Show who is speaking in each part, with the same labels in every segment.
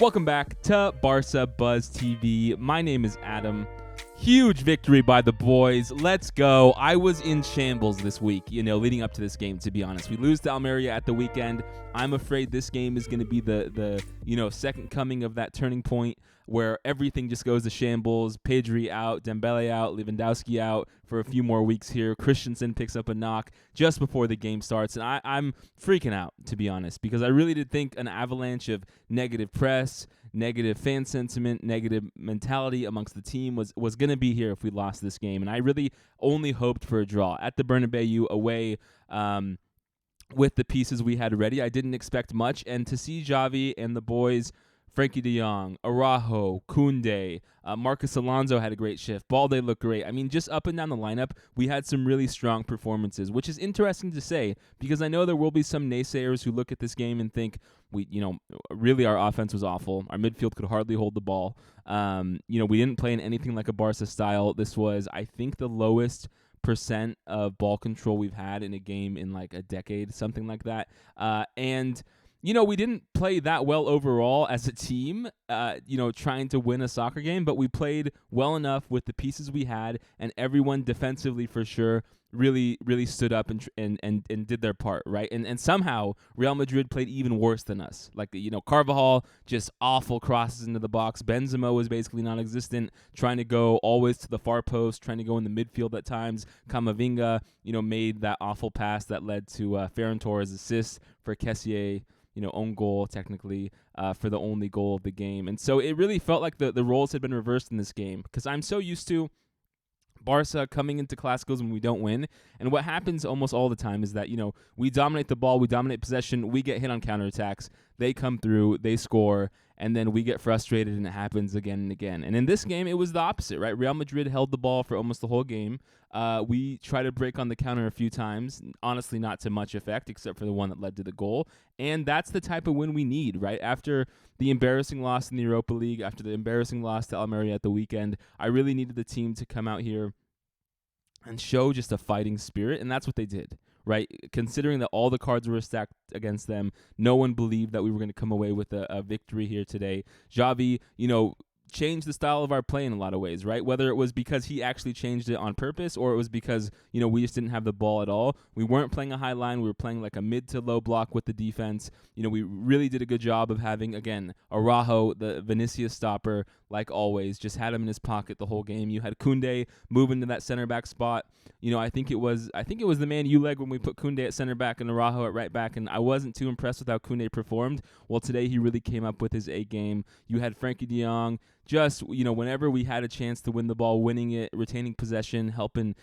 Speaker 1: Welcome back to BarcaBuzz TV. My name is Adam. Huge victory by the boys. Let's go. I was in shambles this week, leading up to this game, to be honest. We lose to Almeria at the weekend. I'm afraid this game is going to be the second coming of that turning point where everything just goes to shambles. Pedri out, Dembele out, Lewandowski out for a few more weeks here. Christensen picks up a knock just before the game starts. And I'm freaking out, to be honest, because I really did think an avalanche of negative press, negative fan sentiment, negative mentality amongst the team was going to be here if we lost this game. And I really only hoped for a draw at the BERNABEU away with the pieces we had ready. I didn't expect much. And to see Xavi and the boys, Frankie de Jong, Araujo, Koundé, Marcus Alonso had a great shift. Balde looked great. I mean, just up and down the lineup, we had some really strong performances, which is interesting to say because I know there will be some naysayers who look at this game and think really our offense was awful. Our midfield could hardly hold the ball. We didn't play in anything like a Barca style. This was, I think, the lowest percent of ball control we've had in a game in like a decade, something like that. We didn't play that well overall as a team, trying to win a soccer game, but we played well enough with the pieces we had, and everyone defensively for sure really, really stood up and did their part, right? And somehow Real Madrid played even worse than us. Like, Carvajal, just awful crosses into the box. Benzema was basically non-existent, trying to go always to the far post, trying to go in the midfield at times. Camavinga, made that awful pass that led to Ferran Torres' assist for Kessié, own goal technically for the only goal of the game. And so it really felt like the roles had been reversed in this game because I'm so used to Barca coming into Clásicos when we don't win. And what happens almost all the time is that, we dominate the ball, we dominate possession, we get hit on counterattacks, they come through, they score, and then we get frustrated and it happens again and again. And in this game, it was the opposite, right? Real Madrid held the ball for almost the whole game. We tried to break on the counter a few times, honestly not to much effect except for the one that led to the goal. And that's the type of win we need, right? After the embarrassing loss in the Europa League, after the embarrassing loss to Almeria at the weekend, I really needed the team to come out here and show just a fighting spirit, and that's what they did, right? Considering that all the cards were stacked against them, no one believed that we were going to come away with a victory here today. Xavi, changed the style of our play in a lot of ways, right? Whether it was because he actually changed it on purpose or it was because, we just didn't have the ball at all. We weren't playing a high line. We were playing like a mid to low block with the defense. We really did a good job of having, again, Araujo, the Vinicius stopper, like always, just had him in his pocket the whole game. You had Koundé move into that center back spot. I think it was the Man U leg when we put Koundé at center back and Araujo at right back, and I wasn't too impressed with how Koundé performed. Well, today he really came up with his A game. You had Frankie de Jong, just, whenever we had a chance to win the ball, winning it, retaining possession, helping,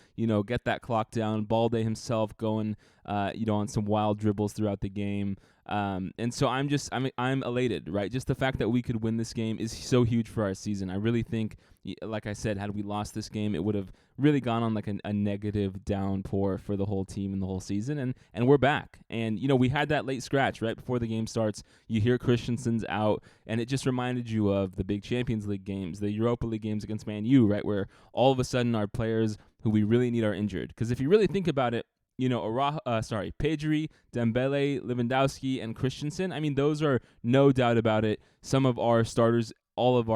Speaker 1: get that clock down. Balde himself going, on some wild dribbles throughout the game. And so I'm elated, right? Just the fact that we could win this game is so huge for our season. I really think, like I said, had we lost this game, it would have really gone on like a negative downpour for the whole team and the whole season. And we're back. And, we had that late scratch right before the game starts. You hear Christensen's out, and it just reminded you of the big Champions League games, the Europa League games against Man U, right? Where all of a sudden our players who we really need are injured. Because if you really think about it, Pedri, Dembele, Lewandowski, and Christensen. I mean, those are no doubt about it some of our starters. All of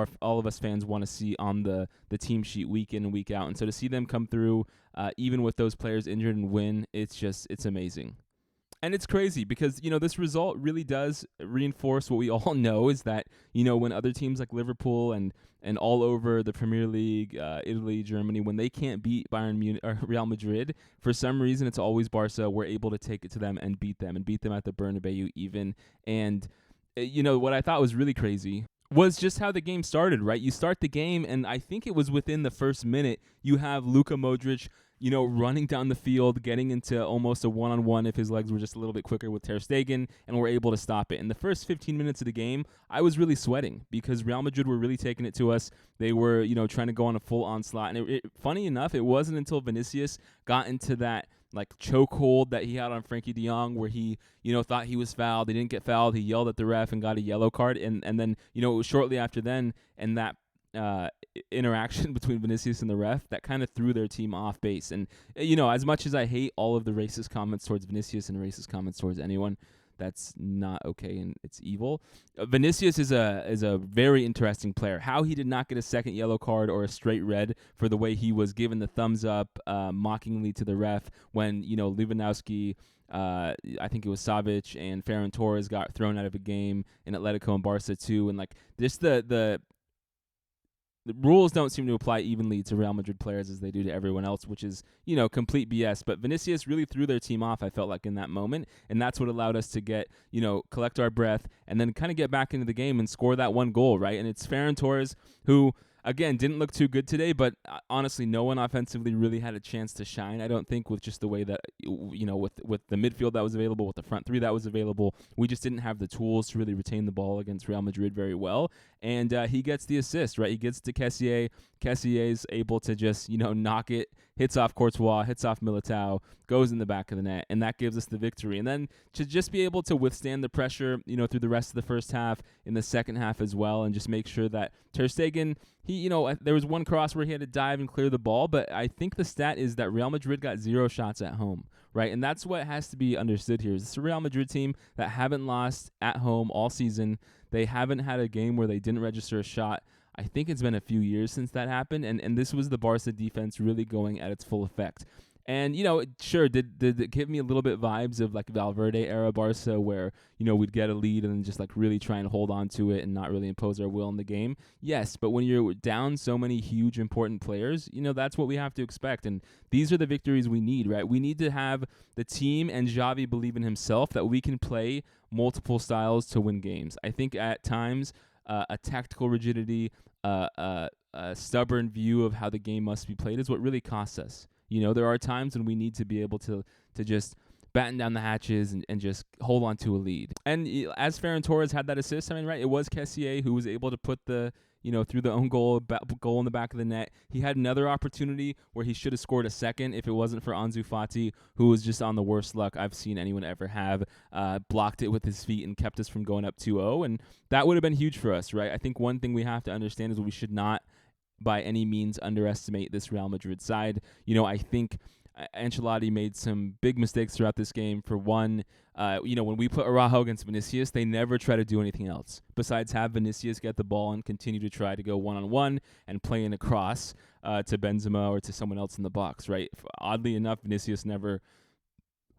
Speaker 1: us fans want to see on the team sheet week in and week out, and so to see them come through, even with those players injured and win, it's amazing. And it's crazy because, this result really does reinforce what we all know is that, when other teams like Liverpool and all over the Premier League, Italy, Germany, when they can't beat Bayern Munich or Real Madrid, for some reason it's always Barca. We're able to take it to them and beat them at the BERNABEU even. And, what I thought was really crazy was just how the game started, right? You start the game, and I think it was within the first minute, you have Luka Modric, running down the field, getting into almost a one-on-one if his legs were just a little bit quicker with Ter Stegen, and we're able to stop it. In the first 15 minutes of the game, I was really sweating because Real Madrid were really taking it to us. They were, trying to go on a full onslaught. And funny enough, it wasn't until Vinicius got into that like chokehold that he had on Frankie de Jong where he, thought he was fouled. He didn't get fouled. He yelled at the ref and got a yellow card. And then, it was shortly after then, and that interaction between Vinicius and the ref that kind of threw their team off base. And, as much as I hate all of the racist comments towards Vinicius and racist comments towards anyone, that's not okay and it's evil. Vinicius is a very interesting player. How he did not get a second yellow card or a straight red for the way he was given the thumbs up mockingly to the ref when Lewandowski, I think it was Savic and Ferran Torres got thrown out of a game in Atletico and Barca too, and like just the rules don't seem to apply evenly to Real Madrid players as they do to everyone else, which is, complete BS. But Vinicius really threw their team off, I felt like, in that moment. And that's what allowed us to get, collect our breath and then kind of get back into the game and score that one goal, right? And it's Ferran Torres who, again, didn't look too good today, but honestly, no one offensively really had a chance to shine, I don't think, with just the way that, with the midfield that was available, with the front three that was available. We just didn't have the tools to really retain the ball against Real Madrid very well. And he gets the assist, right? He gets to Kessié. Kessier's able to just, knock it, hits off Courtois, hits off Militao, goes in the back of the net, and that gives us the victory. And then to just be able to withstand the pressure, through the rest of the first half, in the second half as well, and just make sure that Ter Stegen, there was one cross where he had to dive and clear the ball, but I think the stat is that Real Madrid got 0 shots at home, right? And that's what has to be understood here. It's a Real Madrid team that haven't lost at home all season. They haven't had a game where they didn't register a shot. I think it's been a few years since that happened, and this was the Barca defense really going at its full effect. And, sure, did it give me a little bit vibes of, like, Valverde era Barca where, we'd get a lead and then just, like, really try and hold on to it and not really impose our will in the game? Yes, but when you're down so many huge, important players, that's what we have to expect. And these are the victories we need, right? We need to have the team and Xavi believe in himself that we can play multiple styles to win games. I think at times a tactical rigidity, a stubborn view of how the game must be played is what really costs us. There are times when we need to be able to just batten down the hatches and just hold on to a lead. And as Ferran Torres had that assist, right, it was Kessié who was able to put the, through the own goal in the back of the net. He had another opportunity where he should have scored a second if it wasn't for Ansu Fati, who was just on the worst luck I've seen anyone ever have, blocked it with his feet and kept us from going up 2-0. And that would have been huge for us, right? I think one thing we have to understand is we should not by any means underestimate this Real Madrid side. I think Ancelotti made some big mistakes throughout this game. For one, when we put Araujo against Vinicius, they never try to do anything else besides have Vinicius get the ball and continue to try to go one-on-one and play in a cross to Benzema or to someone else in the box, right? Oddly enough, Vinicius never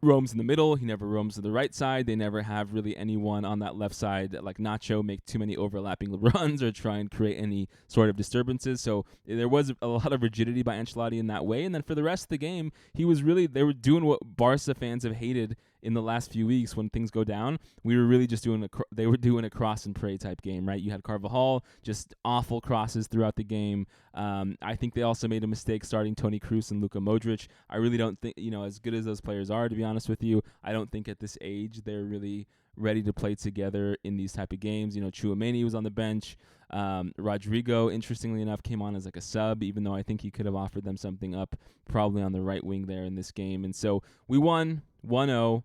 Speaker 1: roams in the middle. He never roams to the right side. They never have really anyone on that left side that, like Nacho, make too many overlapping runs or try and create any sort of disturbances. So there was a lot of rigidity by Ancelotti in that way. And then for the rest of the game, they were doing what Barca fans have hated in the last few weeks when things go down. We were really just they were doing a cross and pray type game, right? You had Carvajal, just awful crosses throughout the game. I think they also made a mistake starting Toni Kroos and Luka Modric. I really don't think, as good as those players are, to be honest with you, I don't think at this age they're really ready to play together in these type of games. Tchouaméni was on the bench. Rodrigo, interestingly enough, came on as like a sub, even though I think he could have offered them something up probably on the right wing there in this game. And so we won 1-0,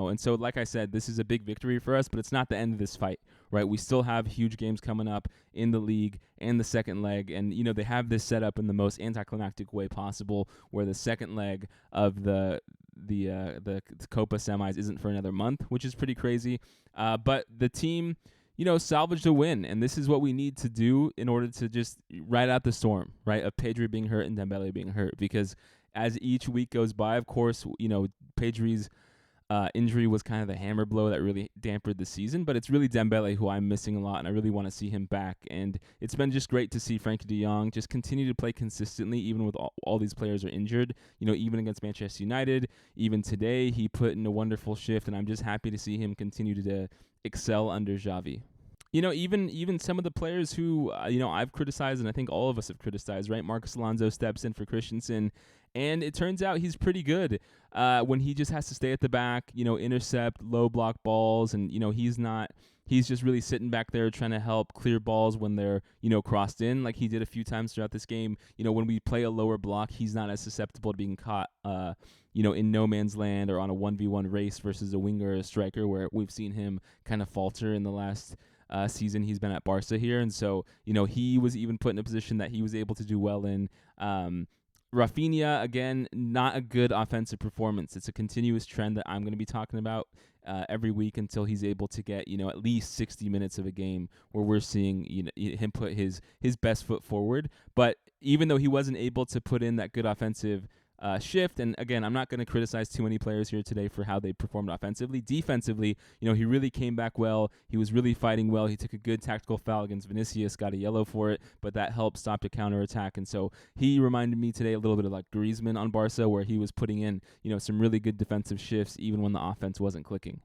Speaker 1: and so like I said, this is a big victory for us, but it's not the end of this fight, right? We still have huge games coming up in the league and the second leg, and they have this set up in the most anticlimactic way possible, where the second leg of the Copa semis isn't for another month, which is pretty crazy. But the team, salvaged a win, and this is what we need to do in order to just ride out the storm, right? Of Pedri being hurt and Dembele being hurt, because as each week goes by, of course, Pedri's injury was kind of the hammer blow that really dampened the season, but it's really Dembele who I'm missing a lot, and I really want to see him back. And it's been just great to see Frenkie de Jong just continue to play consistently, even with all these players are injured. Even against Manchester United, even today, he put in a wonderful shift, and I'm just happy to see him continue to excel under Xavi. Even some of the players who, I've criticized, and I think all of us have criticized, right? Marcos Alonso steps in for Christensen, and it turns out he's pretty good when he just has to stay at the back, intercept low block balls, and, he's just really sitting back there trying to help clear balls when they're, crossed in, like he did a few times throughout this game. When we play a lower block, he's not as susceptible to being caught, in no man's land or on a 1v1 race versus a winger or a striker, where we've seen him kind of falter in the last season he's been at Barca here. And so, he was even put in a position that he was able to do well in. Rafinha, again, not a good offensive performance. It's a continuous trend that I'm going to be talking about every week until he's able to get, at least 60 minutes of a game where we're seeing him put his best foot forward. But even though he wasn't able to put in that good offensive shift, and again, I'm not going to criticize too many players here today for how they performed offensively. Defensively, he really came back well. He was really fighting well. He took a good tactical foul against Vinicius, got a yellow for it, but that helped stop the counterattack. And so he reminded me today a little bit of like Griezmann on Barca, where he was putting in, some really good defensive shifts even when the offense wasn't clicking.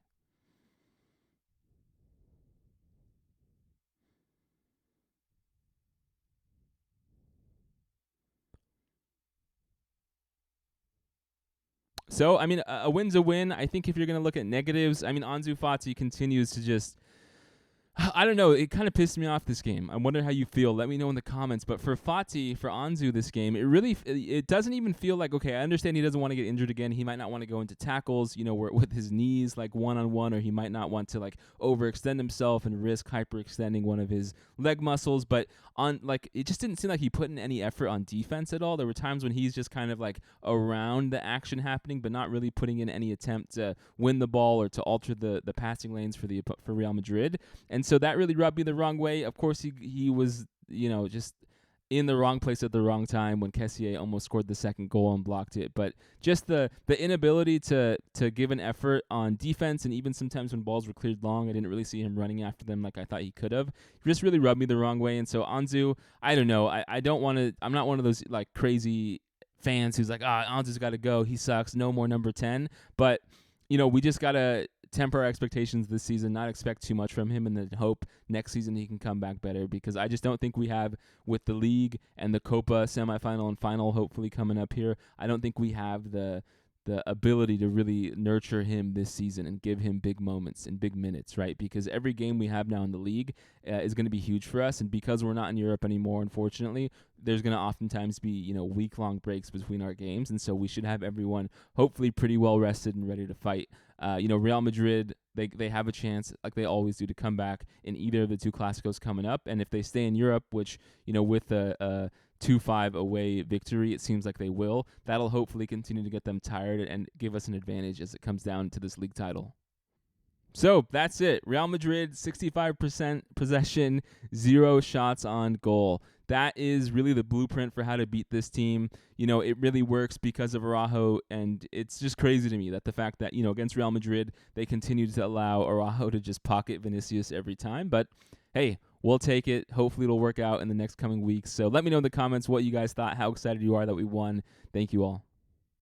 Speaker 1: So, I mean, a win's a win. I think if you're going to look at negatives, I mean, Ansu Fati continues to just, I don't know. It kind of pissed me off this game. I wonder how you feel. Let me know in the comments. But for Fati, for Ansu this game, it doesn't even feel like, okay, I understand he doesn't want to get injured again. He might not want to go into tackles, with his knees like one-on-one, or he might not want to like overextend himself and risk hyperextending one of his leg muscles. But it just didn't seem like he put in any effort on defense at all. There were times when he's just kind of like around the action happening, but not really putting in any attempt to win the ball or to alter the passing lanes for Real Madrid. And so that really rubbed me the wrong way. Of course, he was, just in the wrong place at the wrong time when Kessié almost scored the second goal and blocked it. But just the inability to give an effort on defense, and even sometimes when balls were cleared long, I didn't really see him running after them like I thought he could have. It just really rubbed me the wrong way. And so Ansu, I don't know. I don't want to. I'm not one of those like crazy fans who's like, Ansu's got to go. He sucks. No more number 10. But we just gotta temper our expectations this season, not expect too much from him, and then hope next season he can come back better, because I just don't think we have, with the league and the Copa semifinal and final hopefully coming up here, I don't think we have the ability to really nurture him this season and give him big moments and big minutes, right? Because every game we have now in the league is going to be huge for us, and because we're not in Europe anymore, unfortunately, there's going to oftentimes be, week-long breaks between our games, and so we should have everyone hopefully pretty well rested and ready to fight. Real Madrid, they have a chance, like they always do, to come back in either of the two Clásicos coming up, and if they stay in Europe, which, with a 2-5 away victory, it seems like they will, that'll hopefully continue to get them tired and give us an advantage as it comes down to this league title. So that's it. Real Madrid, 65% possession, 0 shots on goal. That is really the blueprint for how to beat this team. It really works because of Araujo, and it's just crazy to me that the fact that, against Real Madrid, they continue to allow Araujo to just pocket Vinicius every time. But hey, we'll take it. Hopefully it'll work out in the next coming weeks. So let me know in the comments what you guys thought, how excited you are that we won. Thank you all.